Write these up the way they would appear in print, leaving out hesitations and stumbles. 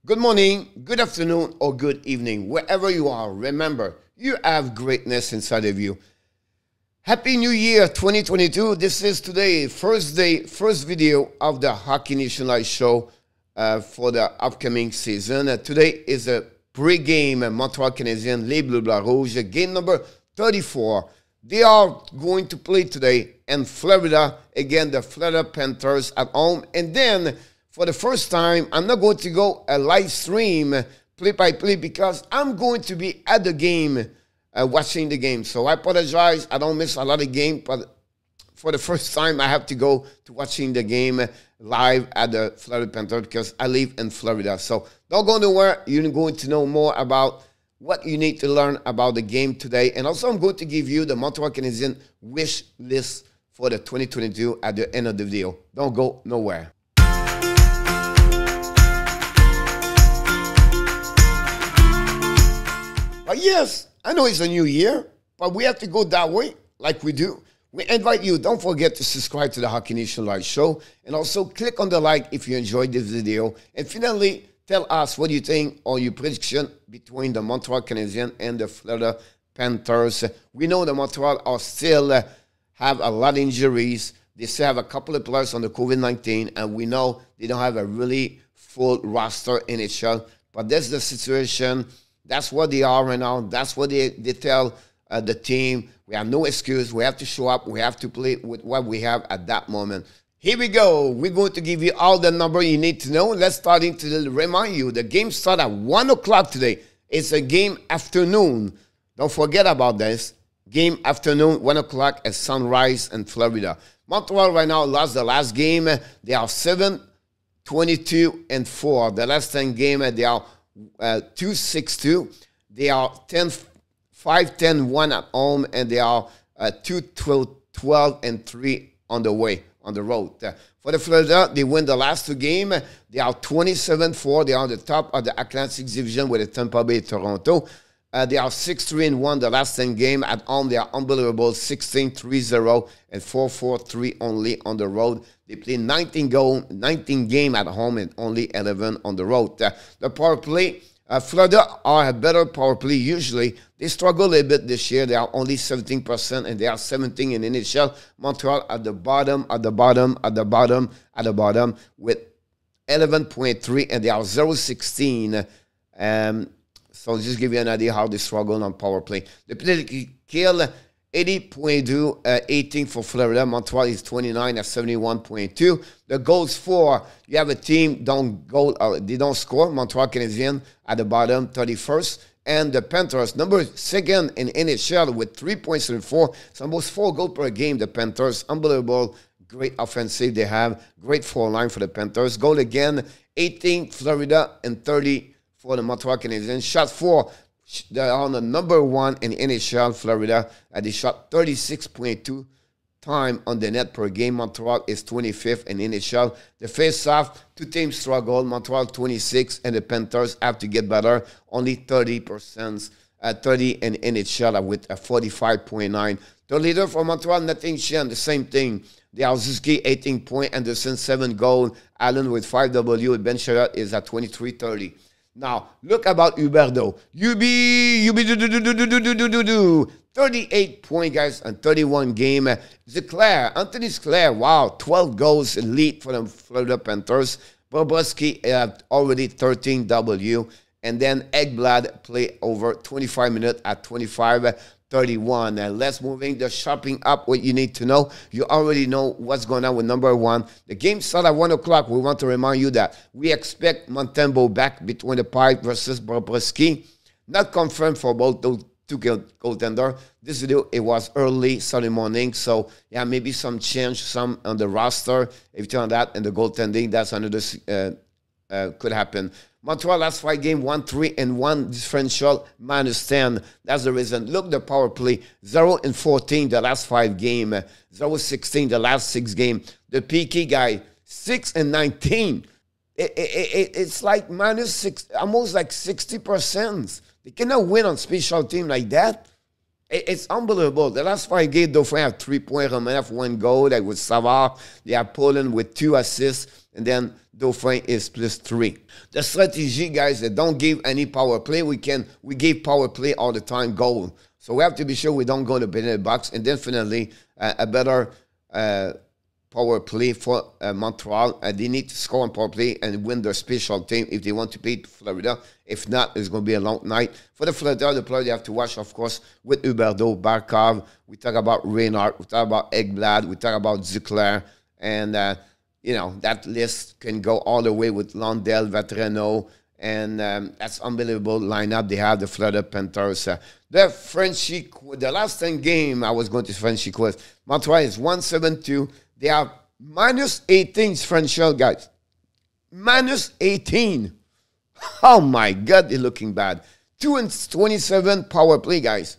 Good morning, good afternoon, or good evening, wherever you are. Remember, you have greatness inside of you. Happy New Year 2022. This is today, first video of the Hockey Nation Live show for the upcoming season. Today is a pre-game Montreal Canadiens, Les Bleus Blancs Rouges, game number 34. They are going to play today in Florida, again, the Florida Panthers at home. And then, for the first time, I'm not going to go a live stream play-by-play because I'm going to be at the game, watching the game. So I apologize. I don't miss a lot of game, but for the first time, I have to go to watching the game live at the Florida Panthers because I live in Florida. So don't go nowhere. You're going to know more about what you need to learn about the game today. And also, I'm going to give you the Montreal Canadiens wish list for the 2022 at the end of the video. Don't go nowhere. But yes, I know it's a new year, but we have to go that way like we do. We invite you, don't forget to subscribe to the Hockey Nation Live show, and also click on the like if you enjoyed this video. And finally, tell us what you think or your prediction between the Montreal Canadiens and the Florida Panthers. We know the Montreal are still have a lot of injuries. They still have a couple of players on the COVID-19, and we know they don't have a really full roster in NHL. But that's the situation. That's what they are right now. That's what they tell the team. We have no excuse. We have to show up. We have to play with what we have at that moment. Here we go. We're going to give you all the number you need to know. Let's start to remind you. The game starts at 1 o'clock today. It's a game afternoon. Don't forget about this. Game afternoon, 1 o'clock at Sunrise in Florida. Montreal right now lost the last game. They are 7-22-4. The last 10 game, they are 2-6-2. They are 5-10-1 at home, and they are 2-12-3 on the way, on the road. For the Florida, they win the last two games. They are 27-4. They are on the top of the Atlantic Division with the Tampa Bay Toronto. They are 6-3-1 the last 10 games. At home, they are unbelievable, 16-3-0 and 4-4-3 only on the road. They play 19 game at home and only 11 on the road. The power play, Florida are a better power play usually. They struggle a little bit this year. They are only 17% and they are 17 in NHL. Montreal at the bottom with 11.3 and they are 0-16. So just give you an idea how they struggle on power play. They kill 80.2, 18 for Florida. Montreal is 29 at 71.2. The goals for, you have a team they don't score. Montreal Canadiens at the bottom, 31st. And the Panthers, number second in NHL with 3.74. It's almost 4 goals per game. The Panthers, unbelievable. Great offensive they have. Great line for the Panthers. Goal again, 18 Florida and 30 for the Montreal Canadiens. Shot 4. They are on the number 1 in NHL, Florida. They shot 36.2 time on the net per game. Montreal is 25th in NHL. The face-off, two teams struggle. Montreal 26 and the Panthers have to get better. Only 30%, 30 in NHL with a 45.9. The leader for Montreal, Nathan Chen, the same thing. They are Zuski, 18 points. Anderson, 7 goals. Allen with 5 W. Ben Sherratt is at 23-30. Now, look about Huberdeau. 38 points, guys, and 31 game. Anthony Sclair, wow, 12 goals lead for the Florida Panthers. Bobrovsky already 13 W. And then Ekblad play over 25 minutes at 25-31. And let's moving the shopping up what you need to know. You already know what's going on with number 1. The game starts at 1 o'clock. We want to remind you that we expect Montembeault back between the Pipe versus Bobrovsky. Not confirmed for both those two goaltenders. This video, it was early Sunday morning. So, yeah, maybe some change, some on the roster. If you turn that and the goaltending, that's another could happen. Montreal last 5 games, 1-3-1 differential, -10. That's the reason. Look, the power play, 0-14 the last 5 games, 0-16 the last 6 games. The PK guy, 6-19. It's like -6, almost like 60%. They cannot win on special team like that. It's unbelievable. The last 5 games, Dauphin have 3 points, Roman have 1 goal. Like with Savard, they have Poland with 2 assists, and then Dauphin is +3. The strategy, guys, they don't give any power play. We give power play all the time, goal. So we have to be sure we don't go to the penalty box, and definitely a better power play for Montreal. They need to score on power play and win their special team if they want to beat Florida. If not, it's going to be a long night. For the Florida, the player they have to watch, of course, with Huberdeau, Barkov. We talk about Reinhardt. We talk about Ekblad. We talk about Duclair. And, you know, that list can go all the way with Lundell, Vatreno. And that's unbelievable lineup they have, the Florida Panthers. The last 10 game I was going to Frenchie Quiz. Montreal is 1-7-2. They have -18 differential, guys. -18. Oh, my God, they're looking bad. 2-27 power play, guys.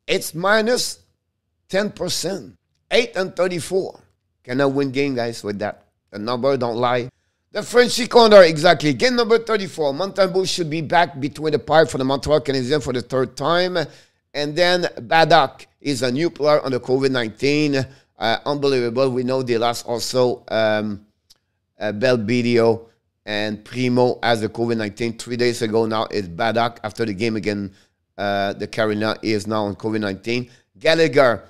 It's -10%. 8-34. Cannot win game, guys, with that. The number don't lie. The Frenchie corner, exactly. Game number 34. Montembeault should be back between the pipe for the Montreal Canadiens for the 3rd time. And then Baddock is a new player on the COVID-19. Unbelievable. We know they lost also Belbidio and Primo as the COVID-19 3 days ago. Now it's Baddock after the game again. The Carolina is now on COVID-19. Gallagher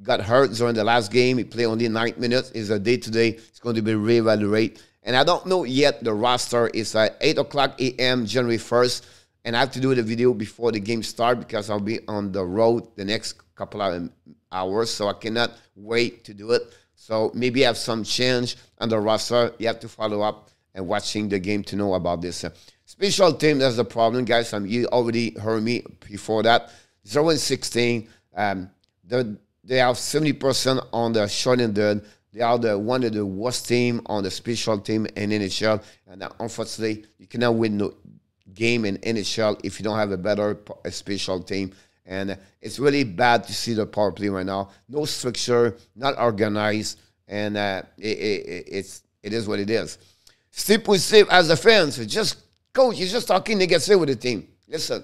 got hurt during the last game. He played only 9 minutes. It's a day-to-day. It's going to be reevaluated. And I don't know yet the roster. It's at 8 o'clock a.m. January 1st. And I have to do the video before the game starts because I'll be on the road the next couple of hours. So I cannot wait to do it. So maybe I have some change on the roster. You have to follow up and watching the game to know about this. Special team, that's the problem, guys. You already heard me before that. 0-16. They have 70% on the short and dead. They are one of the worst team on the special team in NHL. And unfortunately, you cannot win no game in NHL if you don't have a better special team. And it's really bad to see the power play right now. No structure, not organized, and it is what it is. Stay positive as a fan. So just, coach, you're just talking negative with the team. Listen,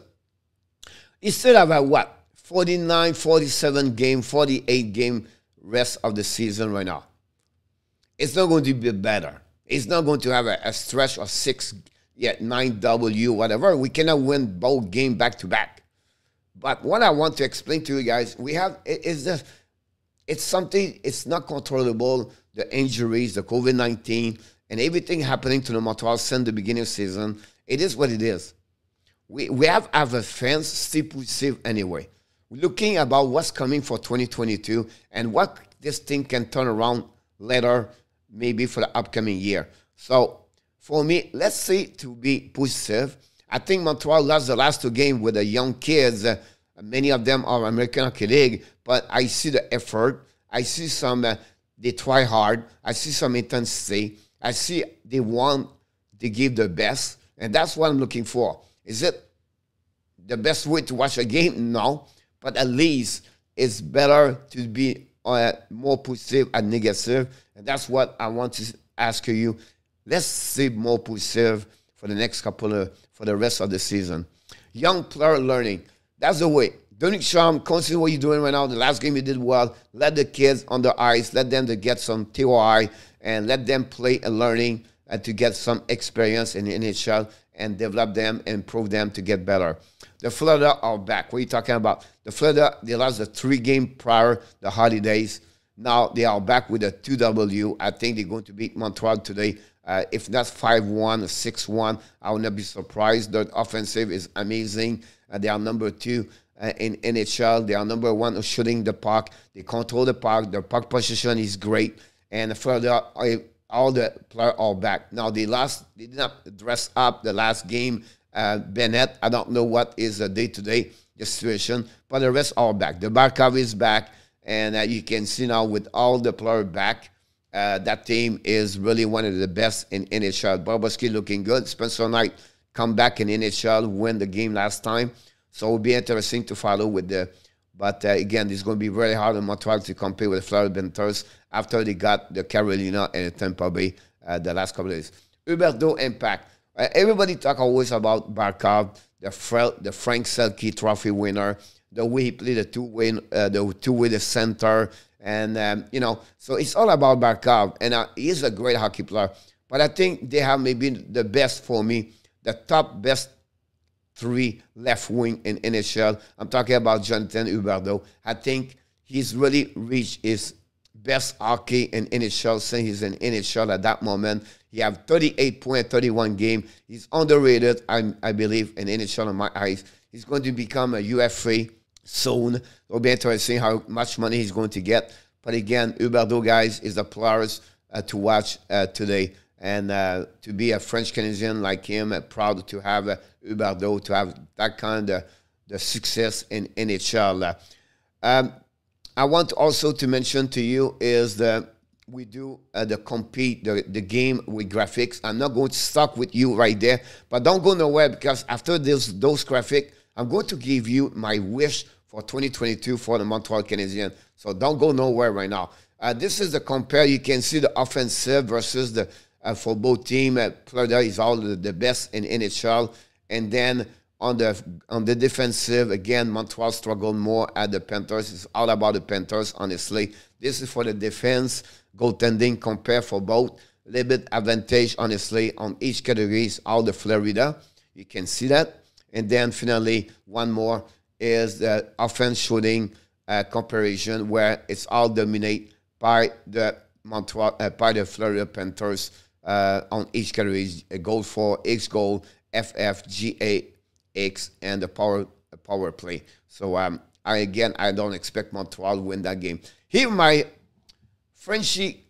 you still have a what? 49, 47 game, 48 game rest of the season right now. It's not going to be better. It's not going to have a stretch of 9 W, whatever. We cannot win both games back to back. But what I want to explain to you guys, it's something, it's not controllable, the injuries, the COVID-19, and everything happening to the Montreal since the beginning of the season. It is what it is. We have our fans stay positive anyway. We're looking about what's coming for 2022 and what this thing can turn around later, maybe for the upcoming year. So for me, let's say to be positive. I think Montreal lost the last 2 games with the young kids. Many of them are American Hockey League, but I see the effort. I see some, they try hard. I see some intensity. I see they want to give the best, and that's what I'm looking for. Is it the best way to watch a game? No, but at least it's better to be more positive and negative, and that's what I want to ask you. Let's see more positive for the next for the rest of the season. Young player learning. That's the way. Dominic Charm, consider what you're doing right now. The last game you did well. Let the kids on the ice. Let them to get some TOI and let them play and learning and to get some experience in the NHL and develop them and improve them to get better. The Florida are back. What are you talking about? The Florida, they lost the 3 game prior the holidays. Now they are back with a 2W. I think they're going to beat Montreal today. If that's 5-1 or 6-1, I will not be surprised. The offensive is amazing. They are number 2 in NHL. They are number 1 shooting the puck. They control the puck. Their puck position is great. And Florida, all the players are back. Now they did not dress up the last game. Bennett, I don't know what is the day-to-day situation, but the rest are back. The Barkov is back, and you can see now with all the players back, that team is really one of the best in NHL. Bobrovsky looking good. Spencer Knight come back in NHL, win the game last time. So it will be interesting to follow with the. But again, it's going to be very hard on Montreal to compete with the Florida Panthers after they got the Carolina and the Tampa Bay the last couple of days. Huberdeau impact. Everybody talk always about Barkov, the Frank Selke Trophy winner. the way he played the two-way, the center, and so it's all about Barkov, and he's a great hockey player. But I think they have maybe the best for me, the top best 3 left wing in NHL. I'm talking about Jonathan Huberdeau. I think he's really reached his best hockey in NHL since he's in NHL at that moment. He have 38 points, 31 game. He's underrated, I believe, in NHL in my eyes. He's going to become a UFA soon. It'll be interesting how much money he's going to get. But again, Huberdeau, guys, is the players to watch today. And to be a French Canadian like him, proud to have Huberdeau, to have that kind of the success in NHL. I want also to mention to you is that we do the game with graphics. I'm not going to stop with you right there, but don't go nowhere, because after those graphics, I'm going to give you my wish for 2022 for the Montreal Canadiens. So don't go nowhere right now. This is the compare. You can see the offensive versus the for both teams. Florida is all the best in NHL, and then on the defensive, again, Montreal struggled more at the Panthers. It's all about the Panthers, honestly. This is for the defense, goaltending compare for both. A little bit advantage, honestly, on each category is all the Florida. You can see that. And then finally, one more is the offense shooting comparison, where it's all dominated by the Florida Panthers on each category. A goal for, X goal, FF, GA, X, and the power play. So I don't expect Montreal to win that game. Here my Frenchie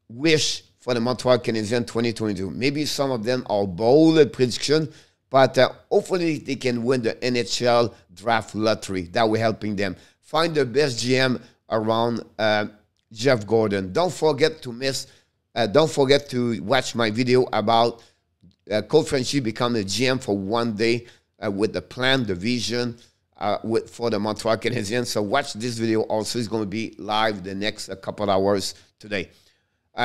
wish for the Montreal Canadiens 2022. Maybe some of them are bold prediction, but hopefully they can win the NHL draft lottery. That will helping them find the best GM around Jeff Gordon. Don't forget to watch my video about Coach Frenchie become the GM for one day. With the plan, the vision for the Montreal Canadiens. So watch this video also. It's going to be live the next couple hours today.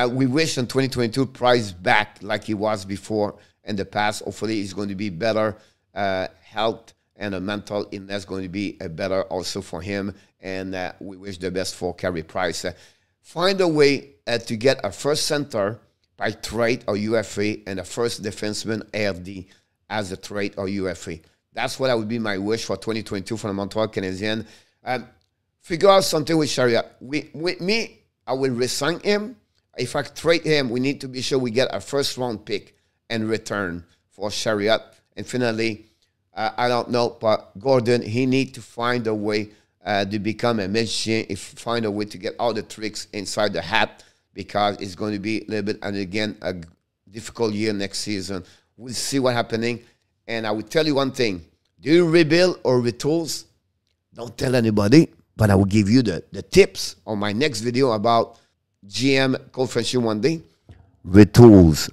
We wish in 2022 Price back like he was before in the past. Hopefully he's going to be better health, and a mental illness going to be better also for him. And we wish the best for Carey Price. Find a way to get a first center by trade or UFA, and a first defenseman RD as a trade or UFA. That's what would be my wish for 2022 for the Montreal Canadiens. Figure out something with Chariot. With me, I will resign him. If I trade him, we need to be sure we get a first-round pick in return for Chariot. And finally, I don't know, but Gordon, he need to find a way to become a magician, find a way to get all the tricks inside the hat, because it's going to be a little bit, and again, a difficult year next season. We'll see what's happening. And I will tell you one thing. Do you rebuild or retools? Don't tell anybody, but I will give you the tips on my next video about GM Coach Frenchie one day. Retools.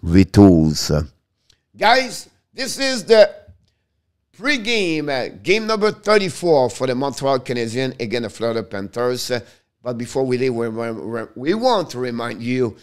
Guys, this is the pre-game, game number 34 for the Montreal Canadiens against the Florida Panthers. But before we leave, we want to remind you,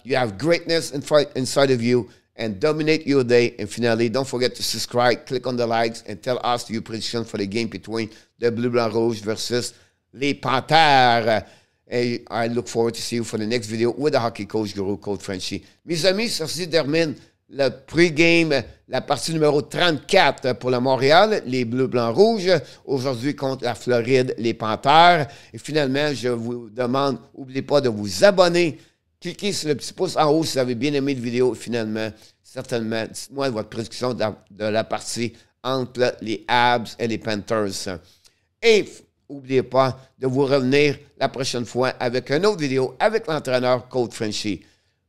you have greatness inside of you, and dominate your day. And finally, don't forget to subscribe, click on the likes, and tell us your prediction for the game between the Bleu Blanc Rouge versus les Panthers. And I look forward to see you for the next video with the hockey coach guru, Coach Frenchie. Mes amis, ceci termine le pre-game, la partie numéro 34 pour le Montréal, les Bleus Blancs Rouges, aujourd'hui contre la Floride, les Panthers. Et finalement, je vous demande, n'oubliez pas de vous abonner. Cliquez sur le petit pouce en haut si vous avez bien aimé la vidéo. Finalement, certainement, dites-moi votre prédiction de la partie entre les Habs et les Panthers. Et n'oubliez pas de vous revenir la prochaine fois avec une autre vidéo avec l'entraîneur Coach Frenchie.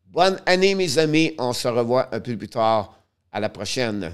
Bonne année, mes amis. On se revoit un peu plus tard. À la prochaine.